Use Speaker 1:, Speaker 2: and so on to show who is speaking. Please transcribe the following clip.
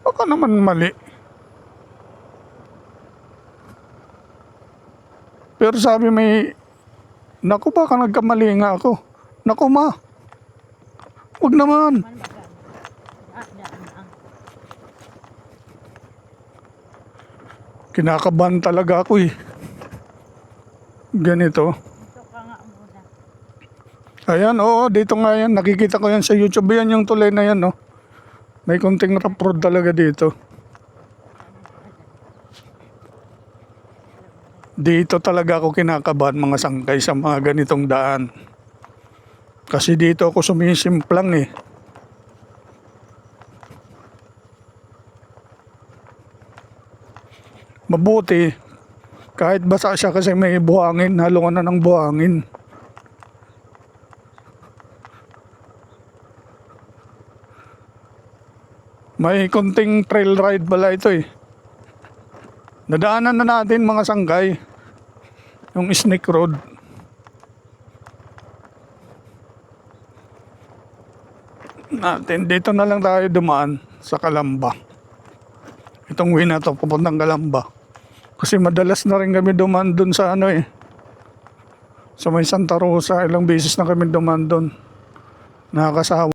Speaker 1: Baka naman mali. Pero sabi may, naku baka nagkamali nga ako. Naku ma, huwag naman. Kinakabahan talaga ako eh. Ganito.
Speaker 2: Ito ka nga muna.
Speaker 1: Ayan, oo, dito nga yan. Nakikita ko yan sa YouTube. Yan yung tulay na yan, no? May konting rough road talaga dito. Dito talaga ako kinakabahan mga sangkay sa mga ganitong daan. Kasi dito ako sumisimplang eh. Mabuti, kahit basa siya kasi may buhangin, halungan na ng buhangin. May konting trail ride pala ito eh. Nadaanan na natin mga sangkay yung Snake Road. Dito na lang tayo dumaan sa Calamba. Itong way na to papuntang Calamba. Kasi madalas na rin kami dumaan dun sa ano eh, sa may Santa Rosa. Ilang beses na kami dumaan dun. Nakakasawa.